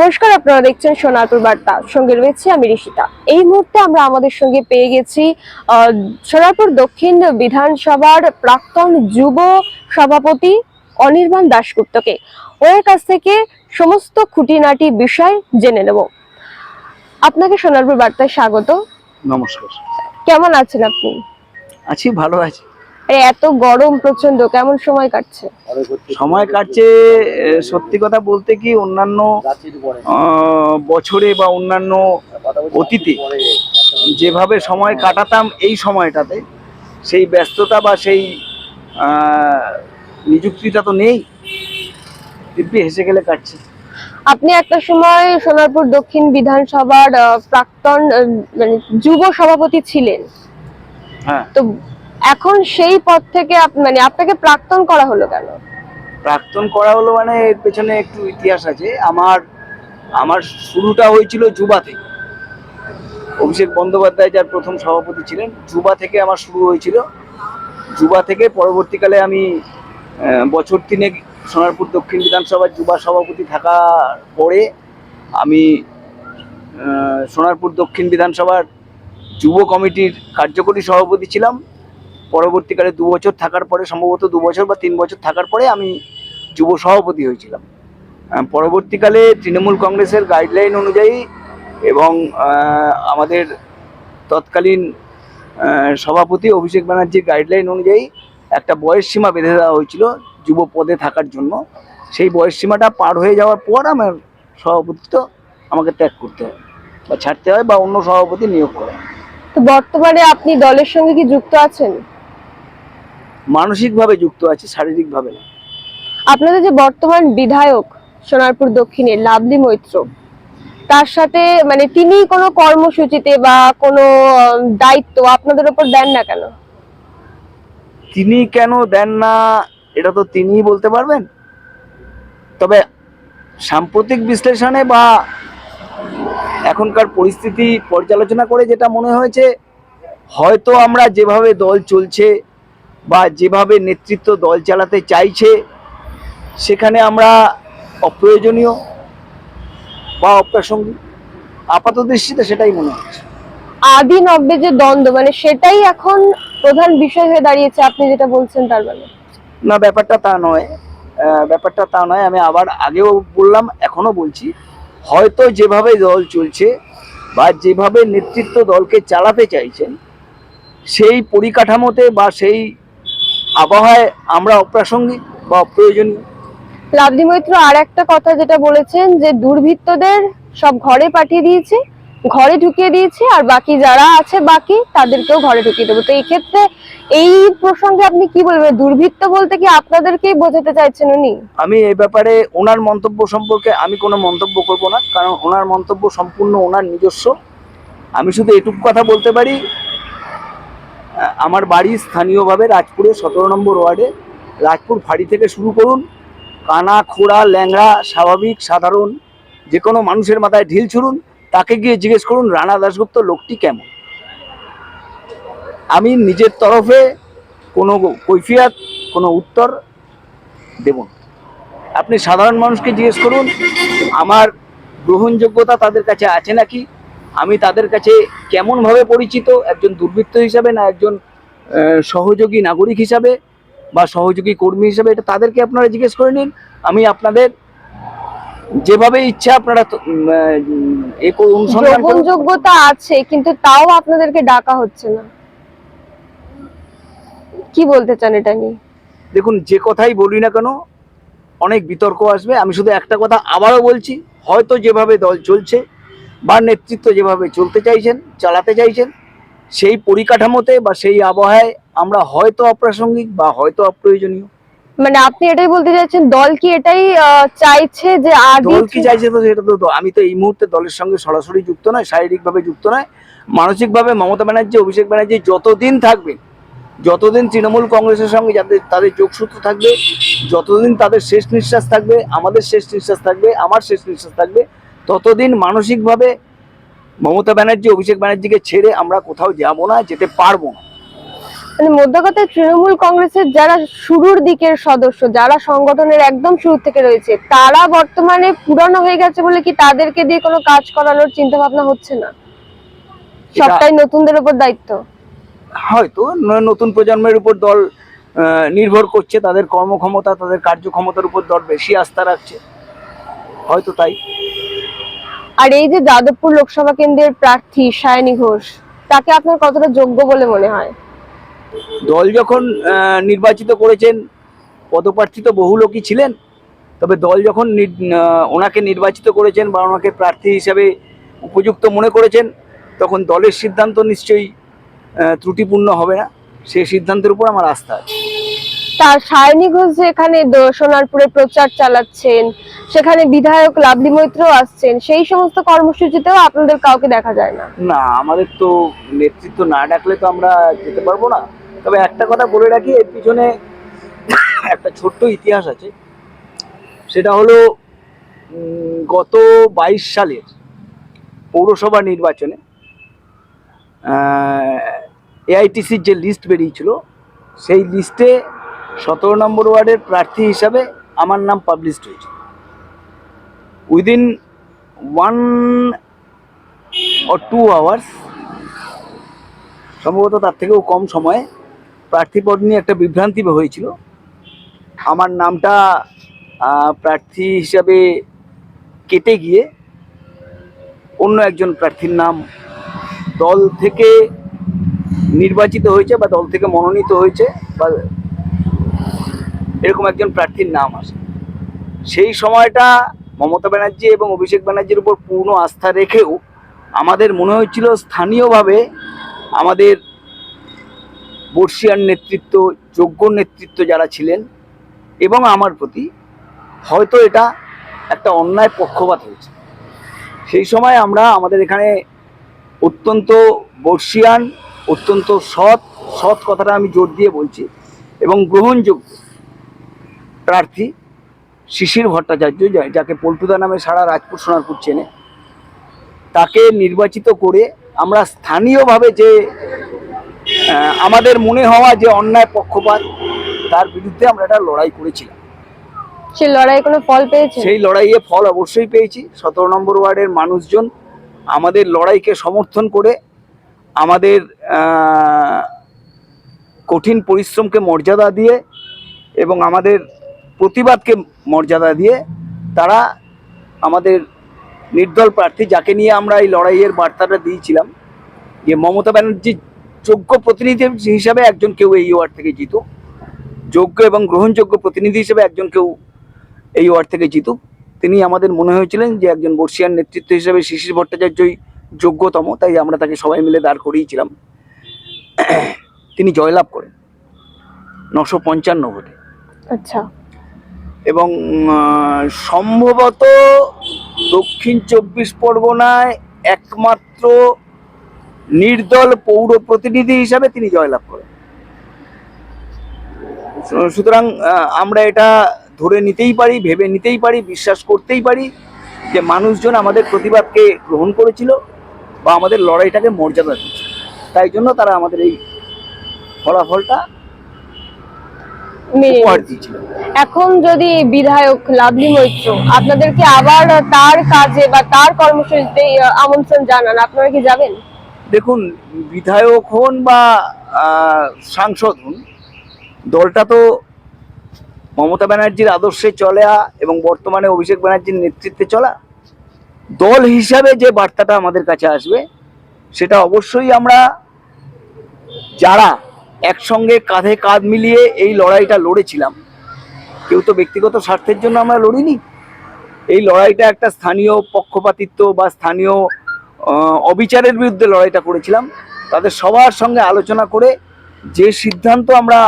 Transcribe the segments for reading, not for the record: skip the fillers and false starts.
নমস্কার, আপনারা দেখছেন সোনারপুর বার্তা। সঙ্গে রয়েছে আমি ঋষিতা। এই মুহূর্তে আমরা আমাদের সঙ্গে পেয়ে গেছি সোনারপুর দক্ষিণ বিধানসভার প্রাক্তন যুব সভাপতি অনির্বাণ দাশগুপ্তকে। ওর কাছ থেকে সমস্ত খুঁটিনাটি বিষয় জেনে নেব। আপনাকে সোনারপুর বার্তায় স্বাগত। নমস্কার। কেমন আছেন আপনি? আছি, ভালো আছি। এত গরম প্রচন্ড, কেমন সময় কাটছে? সময় কাটছে সত্যি কথা বলতে কি অন্যান্য বছরে বা অন্যান্য অতীতে যেভাবে সময় কাটাতাম এই সময়টাতে সেই ব্যস্ততা বা সেই নিযুক্তিটা তো নেই। দিব্যি হেসে গেলে কাটছে। আপনি একটা সময় সোনারপুর দক্ষিণ বিধানসভার প্রাক্তন মানে যুব সভাপতি ছিলেন। হ্যাঁ, তো এখন সেই পদ থেকে মানে আপনাকে প্রাক্তন করা হলো কেন? প্রাক্তন করা হলো মানে এর পেছনে একটু ইতিহাস আছে। আমার শুরুটা হয়েছিল যুবা থেকে। অভিষেক বন্দ্যোপাধ্যায় যার প্রথম সভাপতি ছিলেন, যুবা থেকে আমার শুরু হয়েছিল। যুবা থেকে পরবর্তীকালে আমি বছর তিনেক সোনারপুর দক্ষিণ বিধানসভার যুবা সভাপতি থাকার পরে আমি সোনারপুর দক্ষিণ বিধানসভার যুব কমিটির কার্যকরী সভাপতি ছিলাম। পরবর্তীকালে 2 বছর থাকার পরে, সম্ভবত 2 বছর বা 3 বছর থাকার পরে আমি যুব সভাপতি হয়েছিলাম। পরবর্তীকালে তৃণমূল কংগ্রেসের গাইডলাইন অনুযায়ী এবং আমাদের তৎকালীন সভাপতি অভিষেক ব্যানার্জির গাইডলাইন অনুযায়ী একটা বয়স সীমা বেঁধে দেওয়া হয়েছিল যুব পদে থাকার জন্য। সেই বয়স সীমাটা পার হয়ে যাওয়ার পর আমার সভাপতিত্ব আমাকে ত্যাগ করতে হয় বা ছাড়তে হয় বা অন্য সভাপতি নিয়োগ করা। তো বর্তমানে আপনি দলের সঙ্গে কি যুক্ত আছেন? মানসিকভাবে যুক্ত আছি, শারীরিকভাবে না। আপনাদের যে বর্তমান বিধায়ক সোনারপুর দক্ষিণের লাভলি মৈত্র, তার সাথে মানে তিনি কোনো কর্মসূচিতে বা কোনো দায়িত্ব আপনাদের উপর দেন না কেন? তিনি কেন দেন না এটা তো তিনিই বলতে পারবেন। তবে সাম্প্রতিক বিশ্লেষণে বা এখনকার পরিস্থিতি পর্যালোচনা করে যেটা মনে হয়েছে, হয়তো আমরা যেভাবে দল চলছে বা যেভাবে নেতৃত্ব দল চালাতে চাইছে সেখানে আমরা অপ্রয়োজনীয় বা অপ্রাসঙ্গিক, আপাত দৃষ্টিতে সেটাই মনে হচ্ছে। আদি নব্যে যে দ্বন্দ্ব, মানে সেটাই এখন প্রধান বিষয় হয়ে দাঁড়িয়েছে, আপনি যেটা বলছেন তার মানে? না, ব্যাপারটা তা নয়। আমি আবার আগেও বললাম, এখনো বলছি, হয়তো যেভাবে দল চলছে বা যেভাবে নেতৃত্ব দলকে চালাতে চাইছেন সেই পরিকাঠামোতে বা সেই আবহাওয়ায় আমরা অপ্রাসঙ্গিক বা অপ্রয়োজনীয়। লাভলি মৈত্র আর একটা কথা যেটা বলেছেন যে দুর্বৃত্তদের সব ঘরে পাঠিয়ে দিয়েছে, ঘরে ঢুকিয়ে দিয়েছে, আর বাকি যারা আছে বাকি তাদেরকেও ঘরে ঢুকিয়ে দেবো। তো এই ক্ষেত্রে এই প্রসঙ্গে আপনি কি বলবেন? দুর্বৃত্ত বলতে কি আপনাদেরকেই বোঝাতে চাইছেন উনি? আমি এই ব্যাপারে ওনার মন্তব্য সম্পর্কে আমি কোনো মন্তব্য করব না, কারণ ওনার মন্তব্য সম্পূর্ণ ওনার নিজস্ব। আমি শুধু এটুকু কথা বলতে পারি, আমার বাড়ি স্থানীয়ভাবে রাজপুরে 17 নম্বর ওয়ার্ডে। রাজপুর ফাঁড়ি থেকে শুরু করুন, কানা খোড়া ল্যাংড়া স্বাভাবিক সাধারণ যে কোনো মানুষের মাথায় ঢিল ছুড়ুন, তাকে গিয়ে জিজ্ঞেস করুন রানা দাশগুপ্ত লোকটি কেমন। আমি নিজের তরফে কোনো কৈফিয়ত, কোনো উত্তর দেব না। আপনি সাধারণ মানুষকে জিজ্ঞেস করুন আমার গ্রহণযোগ্যতা তাদের কাছে আছে নাকি, আমি তাদের কাছে কেমনভাবে পরিচিত, একজন দুর্বৃত্ত হিসাবে না একজন সহযোগী নাগরিক হিসাবে বা সহযোগী কর্মী হিসাবে, এটা তাদেরকে আপনারা জিজ্ঞেস করে নিন। আমি আপনাদের যেভাবে ইচ্ছা আপনারা অনুসন্ধান করুন। গ্রহণযোগ্যতা আছে, কিন্তু তাও আপনাদেরকে ডাকা হচ্ছে না। কি বলতে চান এটা নিয়ে? দেখুন, যে কথাই বলি না কেন অনেক বিতর্ক আসবে। আমি শুধু একটা কথা আবারও বলছি, হয়তো যেভাবে দল চলছে বা নেতৃত্ব যেভাবে চলতে চাইছেন, চালাতে চাইছেন, সেই পরিকাঠামোতে বা সেই আবহাওয়ায় আমরা হয়তো অপ্রাসঙ্গিক বা হয়তো অপ্রয়োজনীয়। মানে আপনি এটাই বলতে চাইছেন দল কি এটাই চাইছে যে দল কি চাইছে তো সেটা তো আমি তো এই মুহূর্তে দলের সঙ্গে সরাসরি যুক্ত নয়, শারীরিকভাবে যুক্ত নয়। মানসিকভাবে মমতা ব্যানার্জি, অভিষেক ব্যানার্জি যতদিন থাকবে, যতদিন তৃণমূল কংগ্রেসের সঙ্গে যাদের তাদের যোগসূত্র থাকবে, যতদিন তাদের শেষ নিঃশ্বাস থাকবে, আমাদের শেষ নিঃশ্বাস থাকবে, আমার শেষ নিঃশ্বাস থাকবে, ততদিন মানসিকভাবে মমতা ব্যানার্জি, অভিষেক ব্যানার্জিকে ছেড়ে আমরা কোথাও যাব না, যেতে পারবো না। মানে মোদ্দা কথা, তৃণমূল কংগ্রেসের যারা শুরুর দিকের সদস্য, যারা সংগঠনের একদম শুরু থেকে রয়েছে, তারা বর্তমানে পুরানো হয়ে গেছে বলে কি তাদেরকে দিয়ে কোনো কাজ করানোর চিন্তা ভাবনা হচ্ছে না? সবটাই নতুনদের উপর দায়িত্ব। হয়তো নতুন প্রজন্মের উপর দল নির্ভর করছে, তাদের কর্মক্ষমতা, তাদের কার্যক্ষমতার উপর দল বেশি আস্থা রাখছে, হয়তো তাই। আর এই যে যাদবপুর লোকসভা কেন্দ্রের প্রার্থী সায়নী ঘোষ, তাকে আপনার কতটা যোগ্য বলে মনে হয়? দল যখন নির্বাচিত করেছেন, পদপ্রার্থী তো বহু লোকই ছিলেন, তবে দল যখন ওনাকে নির্বাচিত করেছেন বা ওনাকে প্রার্থী হিসেবে উপযুক্ত মনে করেছেন, তখন দলের সিদ্ধান্ত নিশ্চয়ই ত্রুটিপূর্ণ হবে না, সেই সিদ্ধান্তের উপর আমার আস্থা আছে। তার সায়নী ঘোষ যে এখানে সোনারপুরে প্রচার চালাচ্ছেন, সেখানে বিধায়ক লাভলি মৈত্র আসছেন, সেই সমস্ত কর্মসূচিতেও আপনাদের কাউকে দেখা যায় না। না, আমাদের তো নেতৃত্ব না ডাকলে তো আমরা যেতে পারবো না। তবে একটা কথা বলে রাখি, এর পিছনে একটা ছোট্ট ইতিহাস আছে। সেটা হলো গত 22 সালের পৌরসভা নির্বাচনে এআইটিসির যে লিস্ট বেরিয়েছিল, সেই লিস্টে 17 নম্বর ওয়ার্ডের প্রার্থী হিসাবে আমার নাম পাবলিশড হয়েছে। উইদিন 1 or 2 আওয়ার্স, সম্ভবত তার থেকেও কম সময়ে, প্রার্থীপদ নিয়ে একটা বিভ্রান্তি হয়েছিল। আমার নামটা প্রার্থী হিসাবে কেটে গিয়ে অন্য একজন প্রার্থীর নাম দল থেকে নির্বাচিত হয়েছে বা দল থেকে মনোনীত হয়েছে বা এরকম একজন প্রার্থীর নাম আসে। সেই সময়টা মমতা ব্যানার্জি এবং অভিষেক ব্যানার্জির উপর পূর্ণ আস্থা রেখেও আমাদের মনে হয়েছিল স্থানীয়ভাবে আমাদের বর্ষিয়ান নেতৃত্ব, যোগ্য নেতৃত্ব যারা ছিলেন এবং আমার প্রতি হয়তো এটা একটা অন্যায় পক্ষপাত হয়েছে। সেই সময় আমরা আমাদের এখানে অত্যন্ত বর্ষিয়ান, অত্যন্ত সৎ কথাটা আমি জোর দিয়ে বলছি, এবং গ্রহণযোগ্য প্রার্থী শিশির ভট্টাচার্য, যাকে পল্টুদা নামে সারা রাজপুর সোনারপুর চেনে, তাকে নির্বাচিত করে আমরা স্থানীয়ভাবে যে আমাদের মনে হওয়া যে অন্যায় পক্ষপাত, তার বিরুদ্ধে আমরা একটা লড়াই করেছিলাম। সেই লড়াইয়ে কোনো ফল পেয়েছে? সেই লড়াইয়ে ফল অবশ্যই পেয়েছি। 17 নম্বর ওয়ার্ডের মানুষজন আমাদের লড়াইকে সমর্থন করে, আমাদের কঠিন পরিশ্রমকে মর্যাদা দিয়ে এবং আমাদের প্রতিবাদকে মর্যাদা দিয়ে তারা আমাদের নির্দল প্রার্থী, যাকে নিয়ে আমরা এই লড়াইয়ের বার্তাটা দিয়েছিলাম যে মমতা ব্যানার্জির যোগ্য প্রতিনিধি হিসাবে একজন কেউ এই ওয়ার্ড থেকে জিতুক, যোগ্য এবং গ্রহণযোগ্য প্রতিনিধি হিসেবে একজন কেউ এই ওয়ার্ড থেকে জিতুক, তিনি আমাদের মনে হয়েছিলেন যে একজন বর্ষিয়ান নেতৃত্ব হিসেবে শিশির ভট্টাচার্যই যোগ্যতম, তাই আমরা তাকে সবাই মিলে দাঁড় করিয়েছিলাম। তিনি জয়লাভ করেন 955 ভোটে। আচ্ছা। এবং সম্ভবত দক্ষিণ 24 পরগনায় একমাত্র নির্দল পৌর প্রতিনিধি হিসাবে তিনি জয়লাভ করেন। সুতরাং আমরা এটা ধরে নিতেই পারি, ভেবে নিতেই পারি, বিশ্বাস করতেই পারি যে মানুষজন আমাদের প্রতিবাদকে গ্রহণ করেছিল বা আমাদের লড়াইটাকে মর্যাদা দিয়েছিল, তাই জন্য তারা আমাদের এই ফলাফলটা উপহার দিয়েছিল। এখন যদি বিধায়ক লাভলি মৈত্র আপনাদেরকে আবার তার কাজে বা তার কর্মসূচিতে আমন্ত্রণ জানান, আপনারা কি যাবেন? দেখুন, বিধায়ক হন বা সাংসদ হন, দলটা তো মমতা ব্যানার্জির আদর্শে চলা এবং বর্তমানে অভিষেক ব্যানার্জির নেতৃত্বে চলা। দল হিসাবে যে বার্তাটা আমাদের কাছে আসবে, সেটা অবশ্যই আমরা যারা একসঙ্গে কাঁধে কাঁধ মিলিয়ে এই লড়াইটা লড়েছিলাম, কেউ তো ব্যক্তিগত স্বার্থের জন্য আমরা লড়িনি। এই লড়াইটা একটা স্থানীয় পক্ষপাতিত্ব বা স্থানীয় অবিচারের বিরুদ্ধে লড়াইটা করেছিলাম। তাদের সবার সঙ্গে আলোচনা করে যে সিদ্ধান্ত আমরা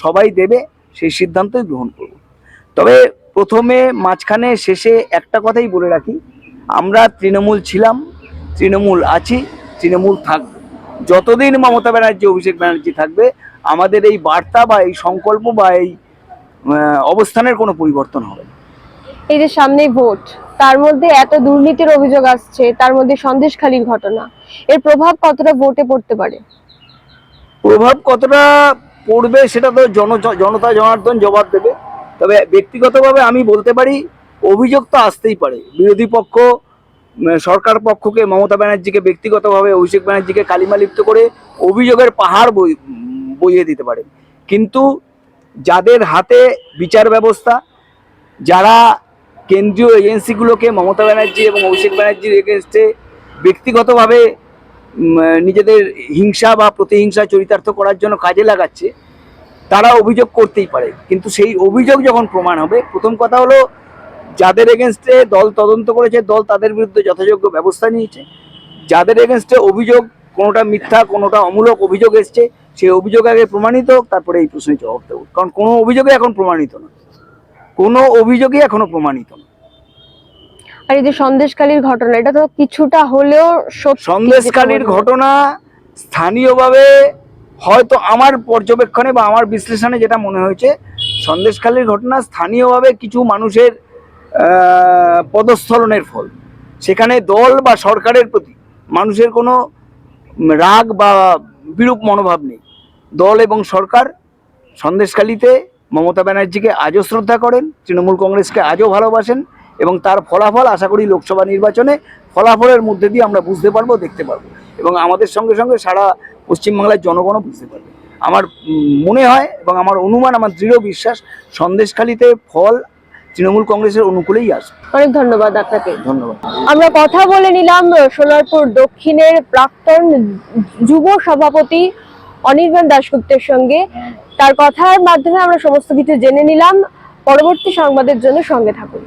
সবাই দেবে, সেই সিদ্ধান্তই গ্রহণ করব। তবে প্রথমে, মাঝখানে, শেষে একটা কথাই বলে রাখি, আমরা তৃণমূল ছিলাম, তৃণমূল আছি, তৃণমূল থাকবে। যতদিন মমতা ব্যানার্জি, অভিষেক ব্যানার্জি থাকবে, আমাদের এই বার্তা বা এই সংকল্প বা এই অবস্থানের কোনো পরিবর্তন হবে না। এই যে সামনেই ভোট, তার মধ্যে এত দুর্নীতির অভিযোগ আসছে, তার মধ্যে সন্দেশখালীর ঘটনা, এর প্রভাব কতটা ভোটে পড়তে পারে? প্রভাব কতটা পড়বে সেটা তো জনতা জনার্দন জবাব দেবে। তবে ব্যক্তিগতভাবে আমি বলতে পারি অভিযোগ তো আসতেই পারে। বিরোধী পক্ষ সরকার পক্ষকে, মমতা ব্যানার্জিকে ব্যক্তিগতভাবে, অভিষেক ব্যানার্জিকে কালিমালিপ্ত করে অভিযোগের পাহাড় বইয়ে দিতে পারে। কিন্তু যাদের হাতে বিচার ব্যবস্থা, যারা কেন্দ্রীয় এজেন্সিগুলোকে মমতা ব্যানার্জি এবং অভিষেক ব্যানার্জির এগেনস্টে ব্যক্তিগতভাবে নিজেদের হিংসা বা প্রতিহিংসা চরিতার্থ করার জন্য কাজে লাগাচ্ছে, তারা অভিযোগ করতেই পারে। কিন্তু সেই অভিযোগ যখন প্রমাণ হবে, প্রথম কথা হলো যাদের এগেনস্টে দল তদন্ত করেছে, দল তাদের বিরুদ্ধে যথাযোগ্য ব্যবস্থা নিয়েছে। যাদের এগেনস্টে অভিযোগ, কোনোটা মিথ্যা কোনোটা অমূলক অভিযোগ এসছে, সেই অভিযোগ আগে প্রমাণিত হোক, তারপরে এই প্রশ্নের জবাব দেবো। কারণ কোনো অভিযোগে এখন প্রমাণিত না, কোনো অভিযোগই এখনো প্রমাণিত না। আর এই যে সন্দেশখালীর ঘটনা, এটা তো কিছুটা হলেও সত্যি। সন্দেশখালীর ঘটনা স্থানীয়ভাবে হয়তো আমার পর্যবেক্ষণে বা আমার বিশ্লেষণে যেটা মনে হয়েছে, সন্দেশখালীর ঘটনা স্থানীয়ভাবে কিছু মানুষের পদস্থলনের ফল। সেখানে দল বা সরকারের প্রতি মানুষের কোনো রাগ বা বিরূপ মনোভাব নেই। দল এবং সরকার সন্দেশখালীতে মমতা ব্যানার্জিকে আজও শ্রদ্ধা করেন, তৃণমূল কংগ্রেসকে আজও ভালোবাসেন, এবং তার ফলাফল আশা করি লোকসভা নির্বাচনে ফলাফলের মধ্যে দিয়ে আমরা বুঝতে পারবো, দেখতে পারবো, এবং আমাদের সঙ্গে সঙ্গে সারা পশ্চিমবাংলার জনগণও বুঝতে পারবে। আমার মনে হয় এবং আমার অনুমান, আমার দৃঢ় বিশ্বাস, সন্দেশখালীতে ফল তৃণমূল কংগ্রেসের অনুকূলেই আসবে। অনেক ধন্যবাদ আপনাকে। ধন্যবাদ। আমরা কথা বলে নিলাম সোনারপুর দক্ষিণের প্রাক্তন যুব সভাপতি অনির্বাণ দাশগুপ্তের সঙ্গে। তার কথার মাধ্যমে আমরা সমস্ত কিছু জেনে নিলাম। পরবর্তী সংবাদের জন্য সঙ্গে থাকুন।